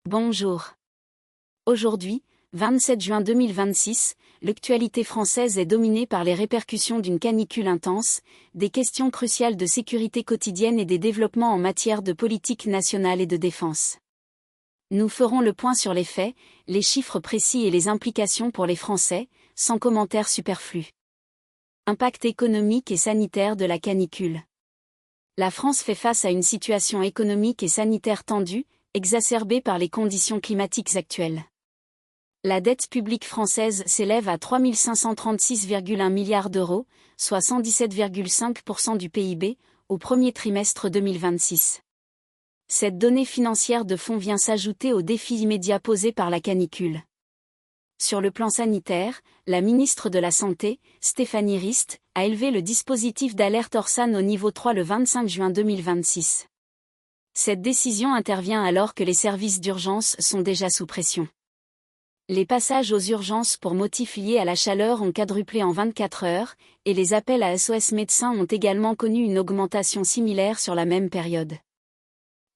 Bonjour. Aujourd'hui, 27 juin 2026, l'actualité française est dominée par les répercussions d'une canicule intense, des questions cruciales de sécurité quotidienne et des développements en matière de politique nationale et de défense. Nous ferons le point sur les faits, les chiffres précis et les implications pour les Français, sans commentaires superflus. Impact économique et sanitaire de la canicule. La France fait face à une situation économique et sanitaire tendue, exacerbée par les conditions climatiques actuelles. La dette publique française s'élève à 3 536,1 milliards d'euros, soit 117,5% du PIB, au premier trimestre 2026. Cette donnée financière de fond vient s'ajouter aux défis immédiats posés par la canicule. Sur le plan sanitaire, la ministre de la Santé, Stéphanie Rist, a élevé le dispositif d'alerte Orsan au niveau 3 le 25 juin 2026. Cette décision intervient alors que les services d'urgence sont déjà sous pression. Les passages aux urgences pour motifs liés à la chaleur ont quadruplé en 24 heures, et les appels à SOS médecins ont également connu une augmentation similaire sur la même période.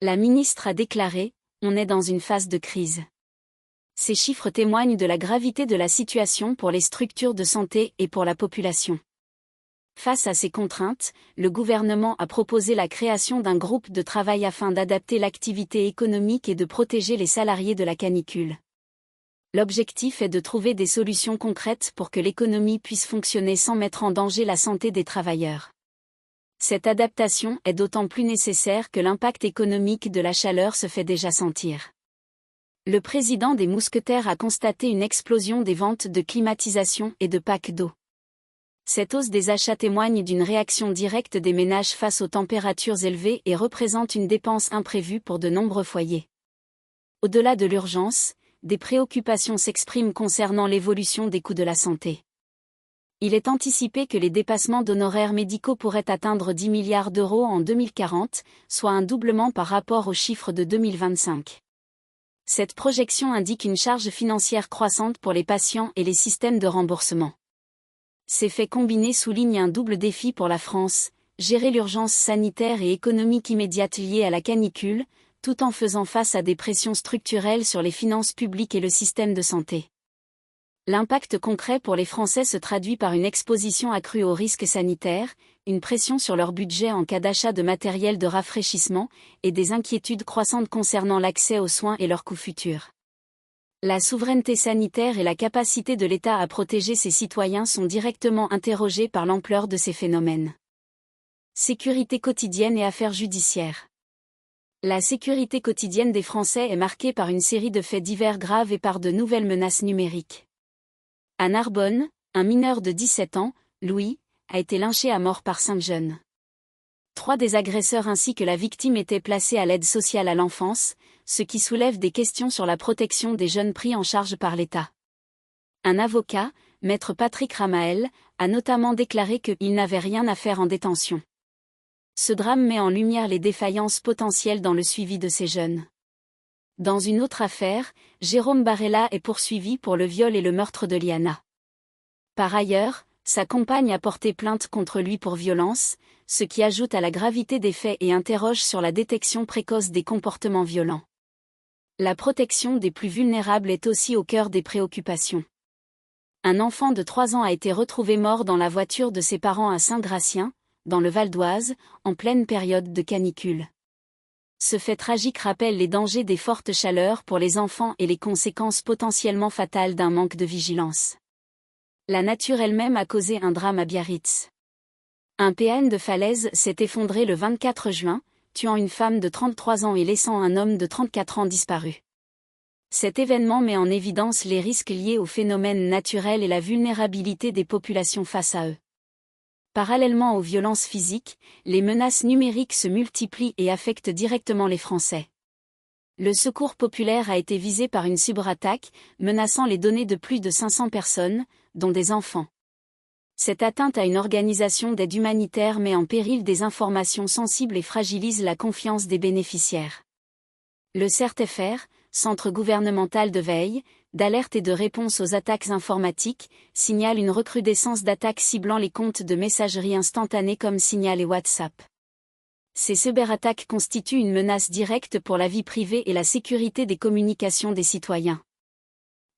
La ministre a déclaré : « On est dans une phase de crise ». Ces chiffres témoignent de la gravité de la situation pour les structures de santé et pour la population. Face à ces contraintes, le gouvernement a proposé la création d'un groupe de travail afin d'adapter l'activité économique et de protéger les salariés de la canicule. L'objectif est de trouver des solutions concrètes pour que l'économie puisse fonctionner sans mettre en danger la santé des travailleurs. Cette adaptation est d'autant plus nécessaire que l'impact économique de la chaleur se fait déjà sentir. Le président des Mousquetaires a constaté une explosion des ventes de climatisation et de packs d'eau. Cette hausse des achats témoigne d'une réaction directe des ménages face aux températures élevées et représente une dépense imprévue pour de nombreux foyers. Au-delà de l'urgence, des préoccupations s'expriment concernant l'évolution des coûts de la santé. Il est anticipé que les dépassements d'honoraires médicaux pourraient atteindre 10 milliards d'euros en 2040, soit un doublement par rapport aux chiffres de 2025. Cette projection indique une charge financière croissante pour les patients et les systèmes de remboursement. Ces faits combinés soulignent un double défi pour la France, gérer l'urgence sanitaire et économique immédiate liée à la canicule, tout en faisant face à des pressions structurelles sur les finances publiques et le système de santé. L'impact concret pour les Français se traduit par une exposition accrue aux risques sanitaires, une pression sur leur budget en cas d'achat de matériel de rafraîchissement, et des inquiétudes croissantes concernant l'accès aux soins et leurs coûts futurs. La souveraineté sanitaire et la capacité de l'État à protéger ses citoyens sont directement interrogées par l'ampleur de ces phénomènes. Sécurité quotidienne et affaires judiciaires. La sécurité quotidienne des Français est marquée par une série de faits divers graves et par de nouvelles menaces numériques. À Narbonne, un mineur de 17 ans, Louis, a été lynché à mort par 5 jeunes. 3 des agresseurs ainsi que la victime étaient placés à l'aide sociale à l'enfance, ce qui soulève des questions sur la protection des jeunes pris en charge par l'État. Un avocat, maître Patrick Ramael, a notamment déclaré qu'il n'avait rien à faire en détention. Ce drame met en lumière les défaillances potentielles dans le suivi de ces jeunes. Dans une autre affaire, Jérôme Barella est poursuivi pour le viol et le meurtre de Liana. Par ailleurs, sa compagne a porté plainte contre lui pour violence, ce qui ajoute à la gravité des faits et interroge sur la détection précoce des comportements violents. La protection des plus vulnérables est aussi au cœur des préoccupations. Un enfant de 3 ans a été retrouvé mort dans la voiture de ses parents à Saint-Gratien, dans le Val d'Oise, en pleine période de canicule. Ce fait tragique rappelle les dangers des fortes chaleurs pour les enfants et les conséquences potentiellement fatales d'un manque de vigilance. La nature elle-même a causé un drame à Biarritz. Un PN de falaise s'est effondré le 24 juin, tuant une femme de 33 ans et laissant un homme de 34 ans disparu. Cet événement met en évidence les risques liés aux phénomènes naturels et la vulnérabilité des populations face à eux. Parallèlement aux violences physiques, les menaces numériques se multiplient et affectent directement les Français. Le Secours populaire a été visé par une cyberattaque, menaçant les données de plus de 500 personnes, dont des enfants. Cette atteinte à une organisation d'aide humanitaire met en péril des informations sensibles et fragilise la confiance des bénéficiaires. Le CERT-FR, Centre gouvernemental de veille, d'alerte et de réponse aux attaques informatiques, signale une recrudescence d'attaques ciblant les comptes de messagerie instantanée comme Signal et WhatsApp. Ces cyberattaques constituent une menace directe pour la vie privée et la sécurité des communications des citoyens.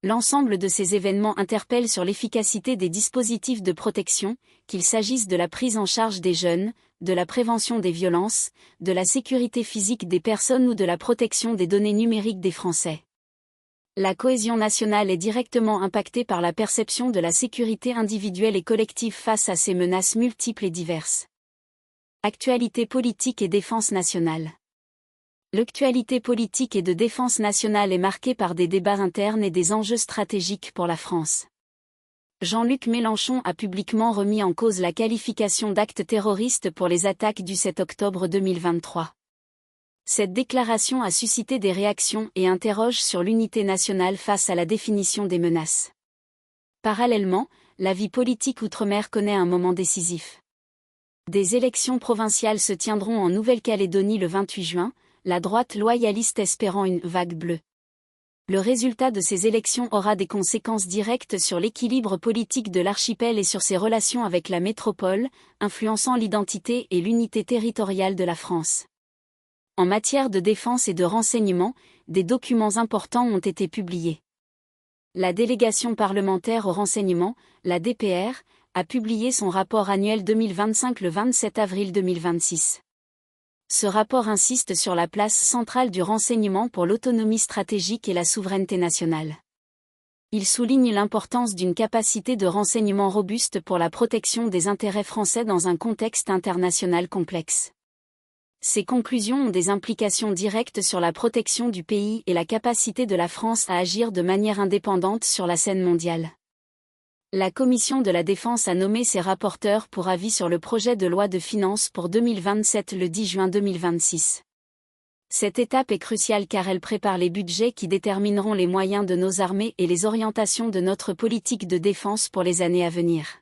L'ensemble de ces événements interpelle sur l'efficacité des dispositifs de protection, qu'il s'agisse de la prise en charge des jeunes, de la prévention des violences, de la sécurité physique des personnes ou de la protection des données numériques des Français. La cohésion nationale est directement impactée par la perception de la sécurité individuelle et collective face à ces menaces multiples et diverses. Actualité politique et défense nationale. L'actualité politique et de défense nationale est marquée par des débats internes et des enjeux stratégiques pour la France. Jean-Luc Mélenchon a publiquement remis en cause la qualification d'acte terroriste pour les attaques du 7 octobre 2023. Cette déclaration a suscité des réactions et interroge sur l'unité nationale face à la définition des menaces. Parallèlement, la vie politique outre-mer connaît un moment décisif. Des élections provinciales se tiendront en Nouvelle-Calédonie le 28 juin, la droite loyaliste espérant une « vague bleue ». Le résultat de ces élections aura des conséquences directes sur l'équilibre politique de l'archipel et sur ses relations avec la métropole, influençant l'identité et l'unité territoriale de la France. En matière de défense et de renseignement, des documents importants ont été publiés. La délégation parlementaire au renseignement, la DPR, a publié son rapport annuel 2025 le 27 avril 2026. Ce rapport insiste sur la place centrale du renseignement pour l'autonomie stratégique et la souveraineté nationale. Il souligne l'importance d'une capacité de renseignement robuste pour la protection des intérêts français dans un contexte international complexe. Ces conclusions ont des implications directes sur la protection du pays et la capacité de la France à agir de manière indépendante sur la scène mondiale. La Commission de la Défense a nommé ses rapporteurs pour avis sur le projet de loi de finances pour 2027 le 10 juin 2026. Cette étape est cruciale car elle prépare les budgets qui détermineront les moyens de nos armées et les orientations de notre politique de défense pour les années à venir.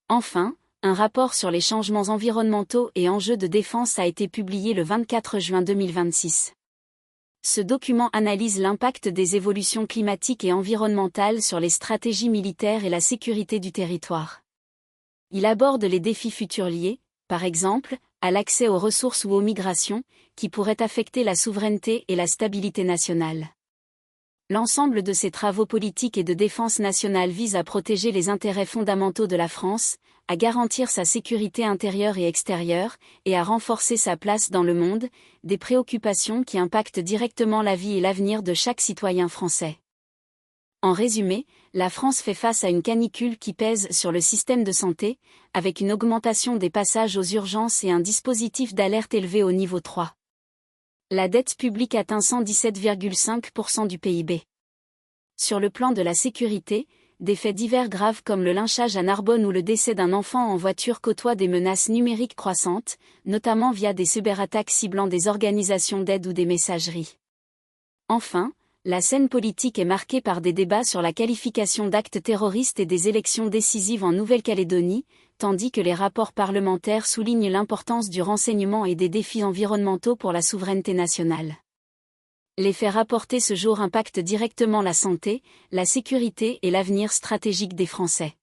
Enfin, un rapport sur les changements environnementaux et enjeux de défense a été publié le 24 juin 2026. Ce document analyse l'impact des évolutions climatiques et environnementales sur les stratégies militaires et la sécurité du territoire. Il aborde les défis futurs liés, par exemple, à l'accès aux ressources ou aux migrations, qui pourraient affecter la souveraineté et la stabilité nationale. L'ensemble de ces travaux politiques et de défense nationale vise à protéger les intérêts fondamentaux de la France, à garantir sa sécurité intérieure et extérieure, et à renforcer sa place dans le monde, des préoccupations qui impactent directement la vie et l'avenir de chaque citoyen français. En résumé, la France fait face à une canicule qui pèse sur le système de santé, avec une augmentation des passages aux urgences et un dispositif d'alerte élevé au niveau 3. La dette publique atteint 117,5% du PIB. Sur le plan de la sécurité, des faits divers graves comme le lynchage à Narbonne ou le décès d'un enfant en voiture côtoient des menaces numériques croissantes, notamment via des cyberattaques ciblant des organisations d'aide ou des messageries. Enfin, la scène politique est marquée par des débats sur la qualification d'actes terroristes et des élections décisives en Nouvelle-Calédonie, tandis que les rapports parlementaires soulignent l'importance du renseignement et des défis environnementaux pour la souveraineté nationale. Les faits rapportés ce jour impactent directement la santé, la sécurité et l'avenir stratégique des Français.